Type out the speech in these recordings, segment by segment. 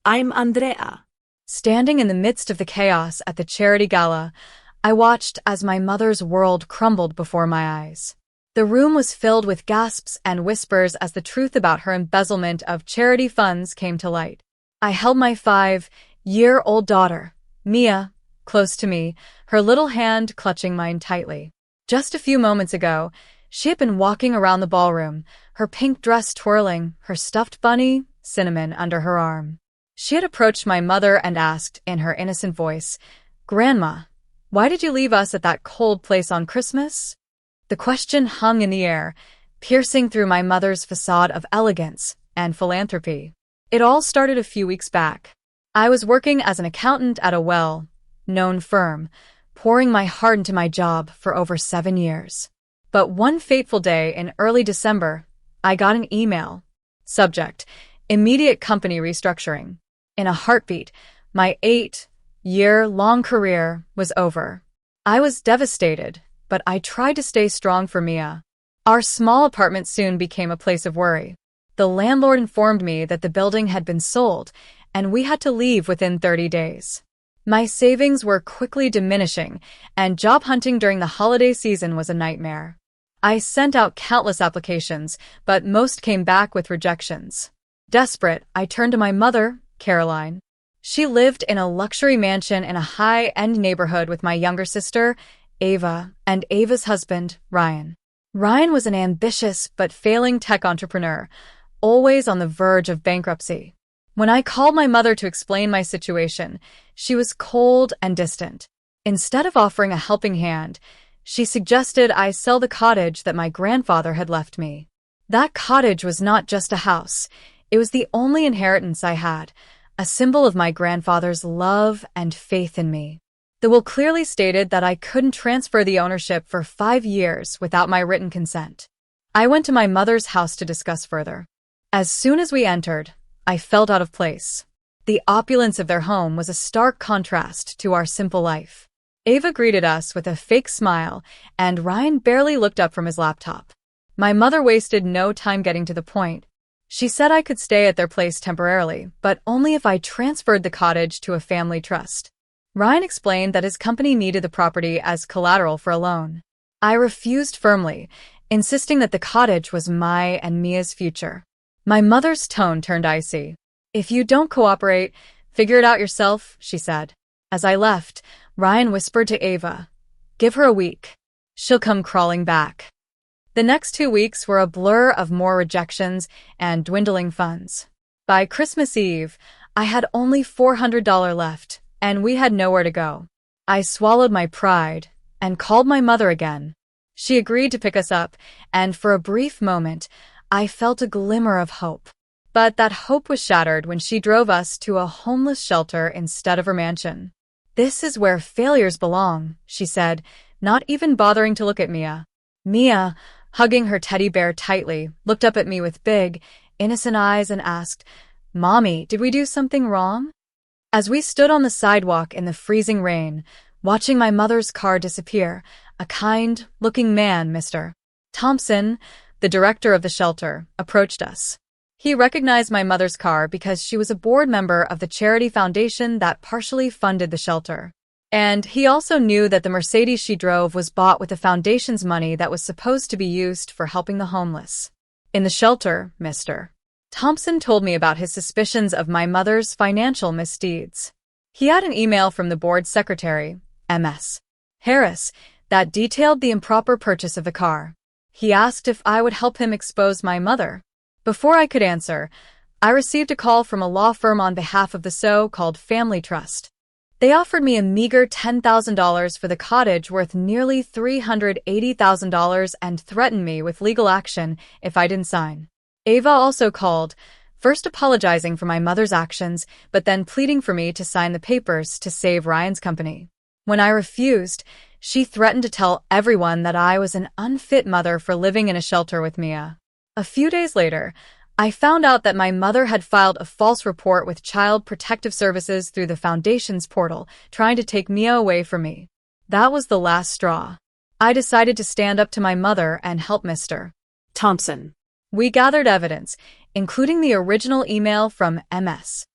I'm Andrea. Standing in the midst of the chaos at the charity gala, I watched as my mother's world crumbled before my eyes. The room was filled with gasps and whispers as the truth about her embezzlement of charity funds came to light. I held my 5-year-old daughter, Mia, close to me, her little hand clutching mine tightly. Just a few moments ago, she had been walking around the ballroom, her pink dress twirling, her stuffed bunny, Cinnamon, under her arm. She had approached my mother and asked, in her innocent voice, "Grandma, why did you leave us at that cold place on Christmas?" The question hung in the air, piercing through my mother's facade of elegance and philanthropy. It all started a few weeks back. I was working as an accountant at a well-known firm, pouring my heart into my job for over 7 years. But one fateful day in early December, I got an email. Subject: immediate company restructuring. In a heartbeat, my 8-year-long career was over. I was devastated, but I tried to stay strong for Mia. Our small apartment soon became a place of worry. The landlord informed me that the building had been sold, and we had to leave within 30 days. My savings were quickly diminishing, and job hunting during the holiday season was a nightmare. I sent out countless applications, but most came back with rejections. Desperate, I turned to my mother, Caroline. She lived in a luxury mansion in a high-end neighborhood with my younger sister, Ava, and Ava's husband, Ryan. Ryan was an ambitious but failing tech entrepreneur, always on the verge of bankruptcy. When I called my mother to explain my situation, she was cold and distant. Instead of offering a helping hand, she suggested I sell the cottage that my grandfather had left me. That cottage was not just a house. It was the only inheritance I had, a symbol of my grandfather's love and faith in me. The will clearly stated that I couldn't transfer the ownership for 5 years without my written consent. I went to my mother's house to discuss further. As soon as we entered, I felt out of place. The opulence of their home was a stark contrast to our simple life. Ava greeted us with a fake smile, and Ryan barely looked up from his laptop. My mother wasted no time getting to the point. She said I could stay at their place temporarily, but only if I transferred the cottage to a family trust. Ryan explained that his company needed the property as collateral for a loan. I refused firmly, insisting that the cottage was my and Mia's future. My mother's tone turned icy. "If you don't cooperate, figure it out yourself," she said. As I left, Ryan whispered to Ava, "Give her a week. She'll come crawling back." The next 2 weeks were a blur of more rejections and dwindling funds. By Christmas Eve, I had only $400 left, and we had nowhere to go. I swallowed my pride and called my mother again. She agreed to pick us up, and for a brief moment, I felt a glimmer of hope. But that hope was shattered when she drove us to a homeless shelter instead of her mansion. "This is where failures belong," she said, not even bothering to look at Mia. Mia, hugging her teddy bear tightly, looked up at me with big, innocent eyes and asked, "Mommy, did we do something wrong?" As we stood on the sidewalk in the freezing rain, watching my mother's car disappear, a kind-looking man, Mr. Thompson, the director of the shelter, approached us. He recognized my mother's car because she was a board member of the charity foundation that partially funded the shelter. And he also knew that the Mercedes she drove was bought with the foundation's money that was supposed to be used for helping the homeless. In the shelter, Mr. Thompson told me about his suspicions of my mother's financial misdeeds. He had an email from the board secretary, Ms. Harris, that detailed the improper purchase of the car. He asked if I would help him expose my mother. Before I could answer, I received a call from a law firm on behalf of the so-called family trust. They offered me a meager $10,000 for the cottage worth nearly $380,000 and threatened me with legal action if I didn't sign. Ava also called, first apologizing for my mother's actions, but then pleading for me to sign the papers to save Ryan's company. When I refused, she threatened to tell everyone that I was an unfit mother for living in a shelter with Mia. A few days later, I found out that my mother had filed a false report with Child Protective Services through the foundation's portal, trying to take Mia away from me. That was the last straw. I decided to stand up to my mother and help Mr. Thompson. We gathered evidence, including the original email from Ms.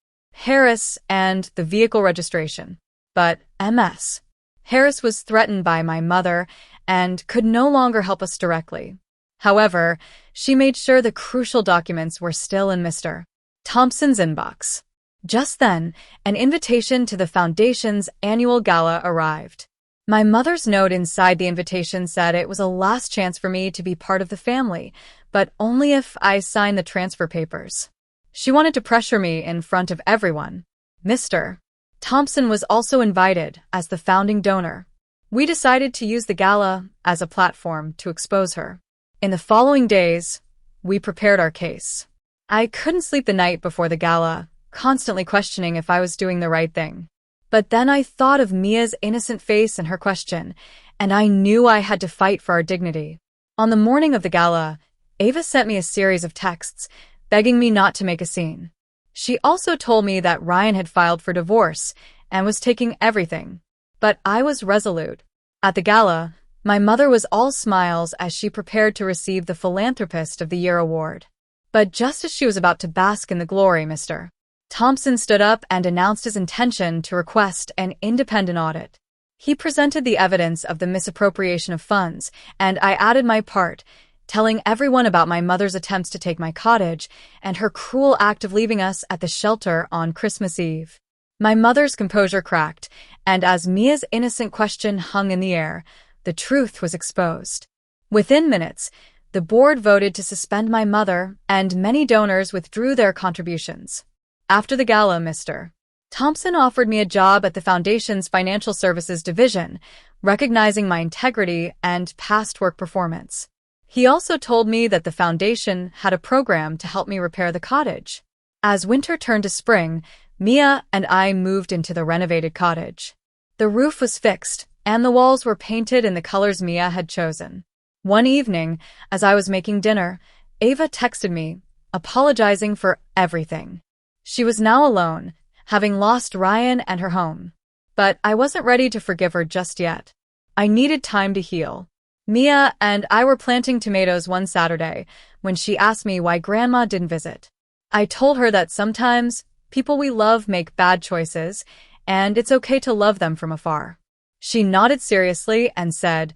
Harris and the vehicle registration. But MS. Harris was threatened by my mother and could no longer help us directly. However, she made sure the crucial documents were still in Mr. Thompson's inbox. Just then, an invitation to the Foundation's annual gala arrived. My mother's note inside the invitation said it was a last chance for me to be part of the family, but only if I signed the transfer papers. She wanted to pressure me in front of everyone. Mr. Thompson was also invited as the founding donor. We decided to use the gala as a platform to expose her. In the following days, we prepared our case. I couldn't sleep the night before the gala, constantly questioning if I was doing the right thing. But then I thought of Mia's innocent face and her question, and I knew I had to fight for our dignity. On the morning of the gala, Ava sent me a series of texts, begging me not to make a scene. She also told me that Ryan had filed for divorce and was taking everything. But I was resolute. At the gala, my mother was all smiles as she prepared to receive the Philanthropist of the Year award. But just as she was about to bask in the glory, Mr. Thompson stood up and announced his intention to request an independent audit. He presented the evidence of the misappropriation of funds, and I added my part, telling everyone about my mother's attempts to take my cottage and her cruel act of leaving us at the shelter on Christmas Eve. My mother's composure cracked, and as Mia's innocent question hung in the air, the truth was exposed. Within minutes, the board voted to suspend my mother, and many donors withdrew their contributions. After the gala, Mr. Thompson offered me a job at the Foundation's Financial Services Division, recognizing my integrity and past work performance. He also told me that the Foundation had a program to help me repair the cottage. As winter turned to spring, Mia and I moved into the renovated cottage. The roof was fixed, and the walls were painted in the colors Mia had chosen. One evening, as I was making dinner, Ava texted me, apologizing for everything. She was now alone, having lost Ryan and her home. But I wasn't ready to forgive her just yet. I needed time to heal. Mia and I were planting tomatoes one Saturday when she asked me why Grandma didn't visit. I told her that sometimes people we love make bad choices, and it's okay to love them from afar. She nodded seriously and said,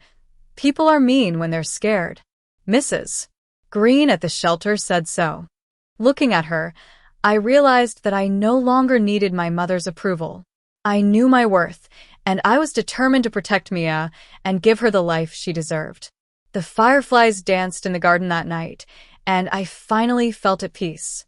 "People are mean when they're scared. Mrs. Green at the shelter said so." Looking at her, I realized that I no longer needed my mother's approval. I knew my worth, and I was determined to protect Mia and give her the life she deserved. The fireflies danced in the garden that night, and I finally felt at peace.